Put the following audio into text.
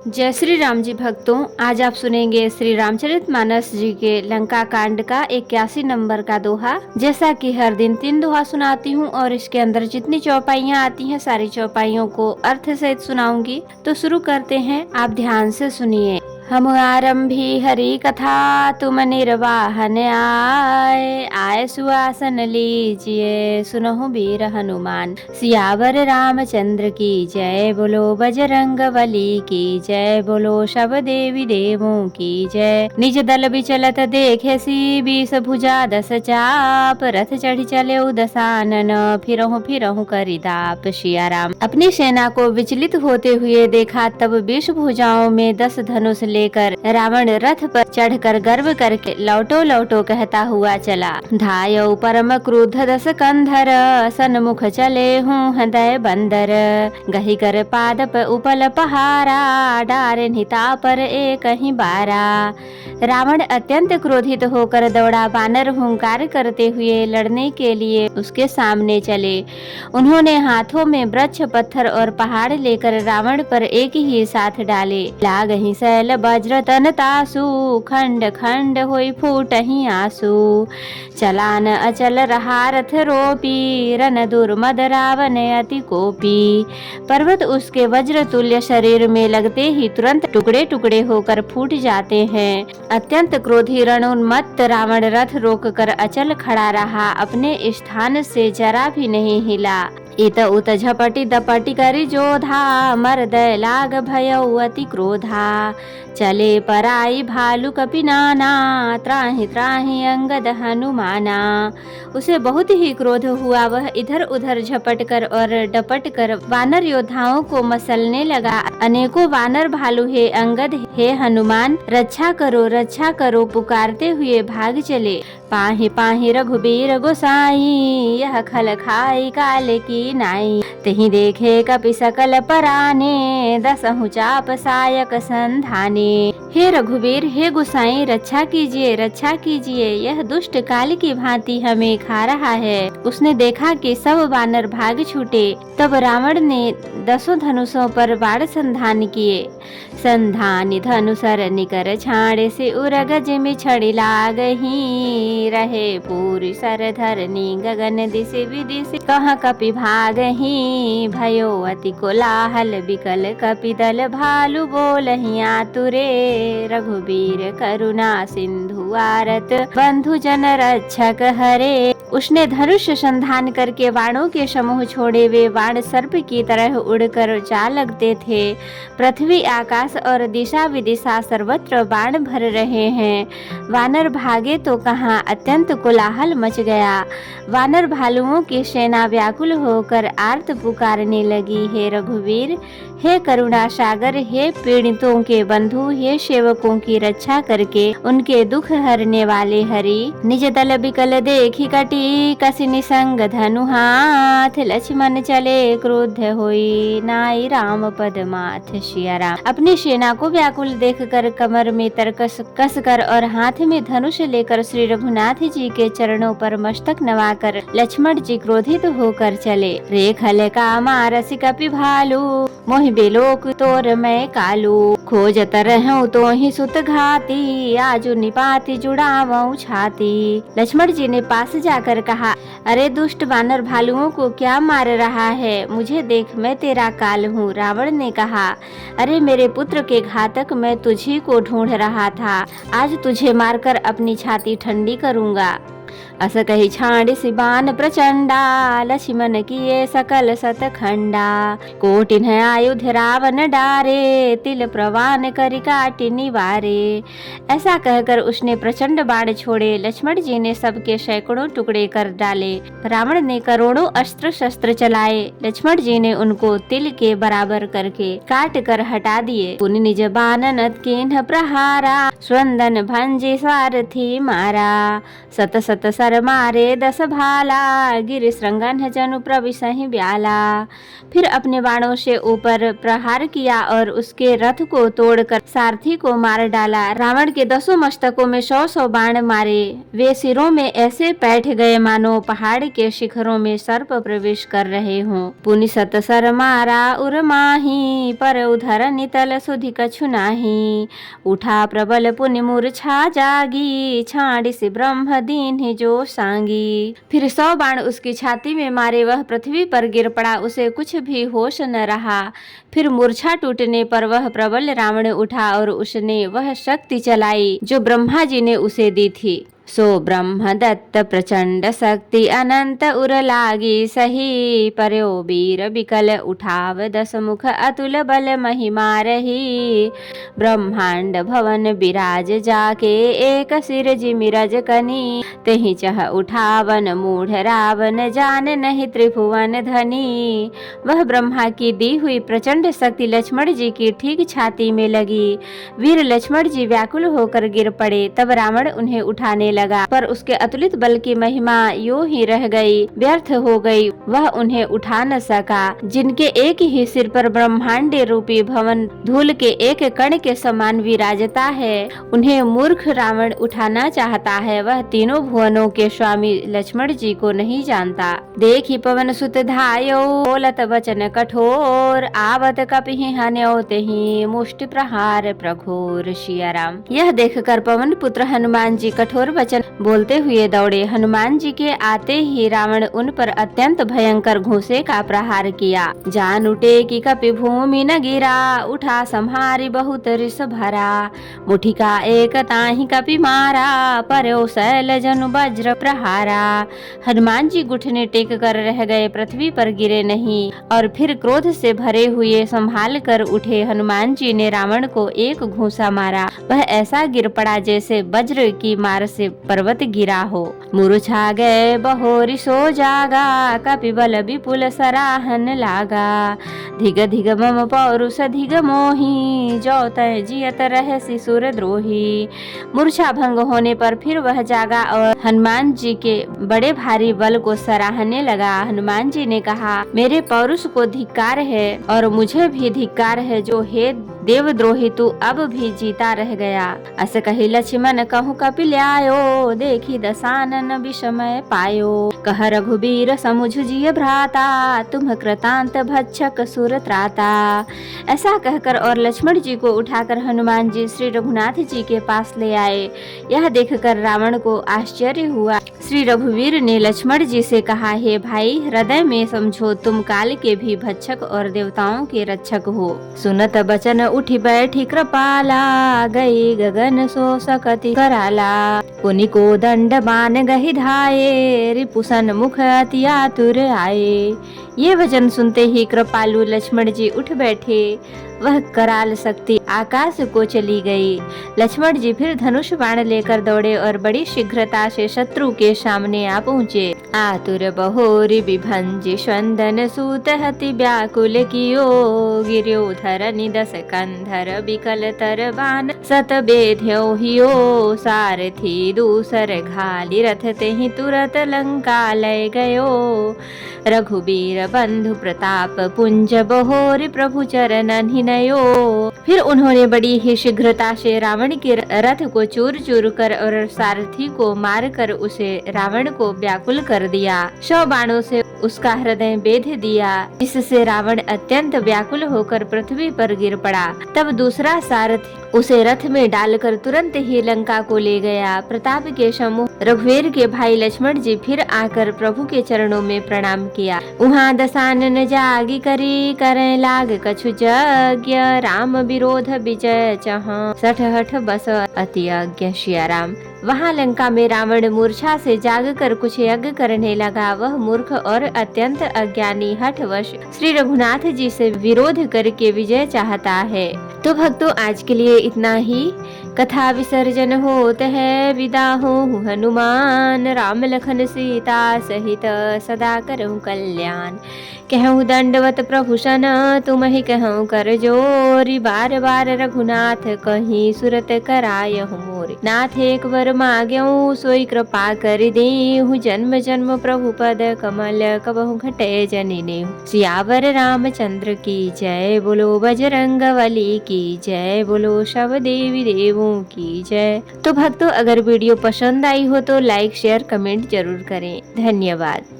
जय श्री राम जी भक्तों, आज आप सुनेंगे श्री रामचरितमानस जी के लंका कांड का 81 नंबर का दोहा। जैसा कि हर दिन 3 दोहा सुनाती हूँ और इसके अंदर जितनी चौपाइयाँ आती हैं सारी चौपाइयों को अर्थ सहित सुनाऊंगी। तो शुरू करते हैं, आप ध्यान से सुनिए। हम आरंभी हरि कथा, तुम निर्वाहन आए सुआसन लीजिए, सुनहु वीर हनुमान। सियावर रामचंद्र की जय, बोलो बजरंग बली की जय, बोलो शब देवी देवों की जय। निज दल बिचलत देखे सी, 20 भुजा 10 चाप, रथ चढ़ी चले दसानन, फिरहु फिरहु करि दाप। सिया राम अपनी सेना को विचलित होते हुए देखा, तब 20 भुजाओं में 10 धनुष लेकर रावण रथ पर चढ़कर गर्व करके लौटो लौटो कहता हुआ चला। धायौ परम क्रुद्ध 10 कंधर, सन्मुख चले हूँ हृदय बंदर। गही कर पादप उपल पहारा, डार निता पर एक ही बारा। रावण अत्यंत क्रोधित होकर दौड़ा, वानर हुंकार करते हुए लड़ने के लिए उसके सामने चले। उन्होंने हाथों में वृक्ष पत्थर और पहाड़ लेकर रावण पर एक ही साथ डाले। लागहि शैल वज्र तन तासु, खंड खंड होई फूटहि आंसू। चलान अचल रहा रथ रोपी, रन दुर्मद रावण अति कोपी। पर्वत उसके वज्र तुल्य शरीर में लगते ही तुरंत टुकड़े टुकड़े होकर फूट जाते हैं। अत्यंत क्रोधी रणोन्मत्त रावण रथ रोककर अचल खड़ा रहा, अपने स्थान से जरा भी नहीं हिला। इत उत झपटी दपटी करी जोधा, मर्द लाग भयउ अति क्रोधा। चले पराई भालू कपि नाना, त्राहि त्राहि अंगद हनुमाना। उसे बहुत ही क्रोध हुआ, वह इधर उधर झपट कर और डपट कर वानर योद्धाओं को मसलने लगा। अनेकों वानर भालू हे अंगद हे हनुमान रक्षा करो पुकारते हुए भाग चले। पाहि पाहि रघुबीर गोसाई, यह खल खाई काल की नाई। तहि देखे कपि सकल पराने, 10 चाप सायक संधाने। हे रघुबीर हे गोसाई रक्षा कीजिए, यह दुष्ट काल की भांति हमें खा रहा है। उसने देखा कि सब वानर भाग छूटे, तब रावण ने 10 धनुषों पर बाण संधान किए। संधानी धनुषर निकर छाड़े, से उरगज में छड़ी लागही। रहे पूरी सर धरनी, गगन दिशि विदिशि कहाँ कपि भागही। भयो अति कोलाहल विकल कपि दल, भालू बोलहि आतुरे। रघुबीर करुणा सिंधु आरत, बंधु जन रक्षक हरे। उसने धनुष संधान करके बाणों के समूह छोड़े। वे बाण सर्प की तरह उड़कर जा लगते थे। पृथ्वी आकाश और दिशा विदिशा सर्वत्र बाण भर रहे हैं। वानर भागे तो कहाँ, अत्यंत कोलाहल मच गया। वानर भालुओं की सेना व्याकुल होकर आर्त पुकारने लगी। हे रघुवीर हे करुणा सागर, हे पीड़ितों के बंधु, हे सेवकों की रक्षा करके उनके दुख हरने वाले हरि। निज दल बिकल देखी कटी, कसी निसंग धनु हाथ। लक्ष्मण चले क्रुद्ध होई, नाई राम पद माथ। सिया राम अपनी सेना को व्याकुल देखकर कमर में तरकस कसकर और हाथ में धनुष लेकर श्री रघुनाथ जी के चरणों पर मस्तक नवाकर लक्ष्मण जी क्रोधित होकर चले। रेखल का मारसी कपि भालू, मोहि बेलोक तोर मैं कालू। खोजत रहूं तो ही सुत घाती, आजु निपाति जुड़ावऊं छाती। लक्ष्मण जी ने पास जाकर कहा, अरे दुष्ट वानर भालुओं को क्या मार रहा है? मुझे देख, मैं तेरा काल हूँ। रावण ने कहा, अरे मेरे पुत्र के घातक, मैं तुझी को ढूंढ रहा था। आज तुझे मारकर अपनी छाती ठंडी करूंगा। अस कही छाड़ सिबान प्रचंडा, लक्ष्मण किए सकल सतखंडा। कोटिन आयुध रावण डारे, तिल प्रवान करि काटि निवारे। ऐसा कहकर उसने प्रचंड बाण छोड़े। लक्ष्मण जी ने सबके सैकड़ों टुकड़े कर डाले। रावण ने करोड़ों अस्त्र शस्त्र चलाए। लक्ष्मण जी ने उनको तिल के बराबर करके काट कर हटा दिए। पुनि निज बानन किन्ह प्रहारा, स्वंदन भंजी सारथी मारा। सत सर मारे 10 भाला, गिर श्रृंगन जनु प्रविशहि ब्याला। फिर अपने बाणों से ऊपर प्रहार किया और उसके रथ को तोड़कर सारथी को मार डाला। रावण के 10 मस्तकों में 100-100 बाण मारे। वे सिरों में ऐसे बैठ गए मानो पहाड़ के शिखरों में सर्प प्रवेश कर रहे हों। पुनि सत सर मारा उर माही, पर उधर नितल सुधि कछु नाही। उठा प्रबल पुनि मूर्छा जागी, छाड़ी से ब्रह्म दीन जो सांगी। फिर 100 बाण उसकी छाती में मारे, वह पृथ्वी पर गिर पड़ा, उसे कुछ भी होश न रहा। फिर मूर्छा टूटने पर वह प्रबल रावण उठा और उसने वह शक्ति चलाई जो ब्रह्मा जी ने उसे दी थी। सो ब्रह्म दत्त प्रचंड शक्ति अनंत उर लागी सही। पर्यो वीर बिकल उठाव 10 मुख अतुल बल महिमा रही। ब्रह्मांड भवन विराज जाके एक सिर जिमिरज कनी। तेहि चह उठावन मूढ़ रावण जान नहीं त्रिभुवन धनी। वह ब्रह्मा की दी हुई प्रचंड शक्ति लक्ष्मण जी की ठीक छाती में लगी। वीर लक्ष्मण जी व्याकुल होकर गिर पड़े। तब रावण उन्हें उठाने लगा, पर उसके अतुलित बल की महिमा यूं ही रह गई, व्यर्थ हो गई। वह उन्हें उठा न सका। जिनके एक ही सिर पर ब्रह्मांड रूपी भवन धूल के एक कण के समान विराजता है, उन्हें मूर्ख रावण उठाना चाहता है। वह तीनों भुवनों के स्वामी लक्ष्मण जी को नहीं जानता। देखी पवन सुत धायो, बोलत वचन कठोर। आवत कपिहि हन्यो तेहि, मुष्टि प्रहार प्रघोर। सिया राम। यह देखकर पवन पुत्र हनुमान जी कठोर वचन बोलते हुए दौड़े। हनुमान जी के आते ही रावण उन पर अत्यंत भयंकर घूंसे का प्रहार किया। जान उठे कि कपि भूमि न गिरा, उठा संहारी बहुत रिस भरा। मुठिका एक ताहि कपि मारा, पर्यो शैल जनु वज्र प्रहारा। हनुमान जी घुटने टेक कर रह गए, पृथ्वी पर गिरे नहीं। और फिर क्रोध से भरे हुए संभाल कर उठे हनुमान जी ने रावण को एक घूंसा मारा। वह ऐसा गिर पड़ा जैसे वज्र की मार से पर्वत गिरा हो। मूर्छा गए बहोरी सो जागा, कपि बल विपुल सराहन लागा। धिग धिग मम पौरुष धिग मोही, जो तय जियत रहसि सुर द्रोही। मूर्छा भंग होने पर फिर वह जागा और हनुमान जी के बड़े भारी बल को सराहने लगा। हनुमान जी ने कहा, मेरे पौरुष को धिक्कार है और मुझे भी धिक्कार है, जो हे देवद्रोही तू अब भी जीता रह गया। अस कही लक्ष्मण कहूँ कपि ल्यायो, देखी दशानन विषमय पायो। कह रघुबीर समुझ जिय भ्राता, तुम कृतांत भक्षक सुर त्राता। ऐसा कहकर और लक्ष्मण जी को उठाकर हनुमान जी श्री रघुनाथ जी के पास ले आए। यह देखकर रावण को आश्चर्य हुआ। श्री रघुवीर ने लक्ष्मण जी से कहा, हे भाई, हृदय में समझो, तुम काल के भी भक्षक और देवताओं के रक्षक हो। सुनत बचन उठी बैठी कृपाला, गई गगन सो सकति कराला। पुनि को दंड बान गहि धाये, रिपुसन मुख अति आतुर आए। ये वचन सुनते ही कृपालु लक्ष्मण जी उठ बैठे। वह कराल शक्ति आकाश को चली गई। लक्ष्मण जी फिर धनुष बाण लेकर दौड़े और बड़ी शीघ्रता से शत्रु के सामने आ पहुँचे। आतुर बहोरी विभंज स्वंदन सूत हति व्याकुल कियो, गिर्यो धरनि 10 कंधर बिकल तर बान सत बेध्यो हियो। सारथी दूसर घाली रथ तेहि तुरत लंका लय गयो। रघुबीर बंधु प्रताप पुंज बहोरी प्रभु चरणन हिनयो। फिर उन्होंने बड़ी ही शीघ्रता से रावण के रथ को चूर चूर कर और सारथी को मार कर उसे रावण को व्याकुल कर दिया। 100 बाणों से उसका हृदय बेध दिया, जिससे रावण अत्यंत व्याकुल होकर पृथ्वी पर गिर पड़ा। तब दूसरा सारथी उसे रथ में डालकर तुरंत ही लंका को ले गया। प्रताप के समूह रघुवीर के भाई लक्ष्मण जी फिर आकर प्रभु के चरणों में प्रणाम किया। उहाँ दशानन जागी करी, करें लाग कछु यज्ञ। राम विरोध विजय चह, सठ हठ बस अति अज्ञ। सिया राम। वहाँ लंका में रावण मूर्छा से जागकर कुछ यज्ञ करने लगा। वह मूर्ख और अत्यंत अज्ञानी हठवश श्री रघुनाथ जी से विरोध करके विजय चाहता है। तो भक्तों, आज के लिए इतना ही। कथा विसर्जन होत है, विदा हूँ हनुमान। राम लखन सीता सहित सदा करहु कल्याण। कहूँ दंडवत प्रभु सन, तुम ही कहूँ कर जोरी। बार बार रघुनाथ कहीं सुरत कराय मोर। मोरे। नाथ एक वर माग्यऊ सोई कृपा कर देहु, जन्म जन्म प्रभु पद कमल कबहु घटे जनिने। सियावर रामचंद्र की जय, बोलो बजरंग बली की जय, बोलो सब देवी देवों की जय। तो भक्तों, अगर वीडियो पसंद आई हो तो लाइक शेयर कमेंट जरूर करें। धन्यवाद।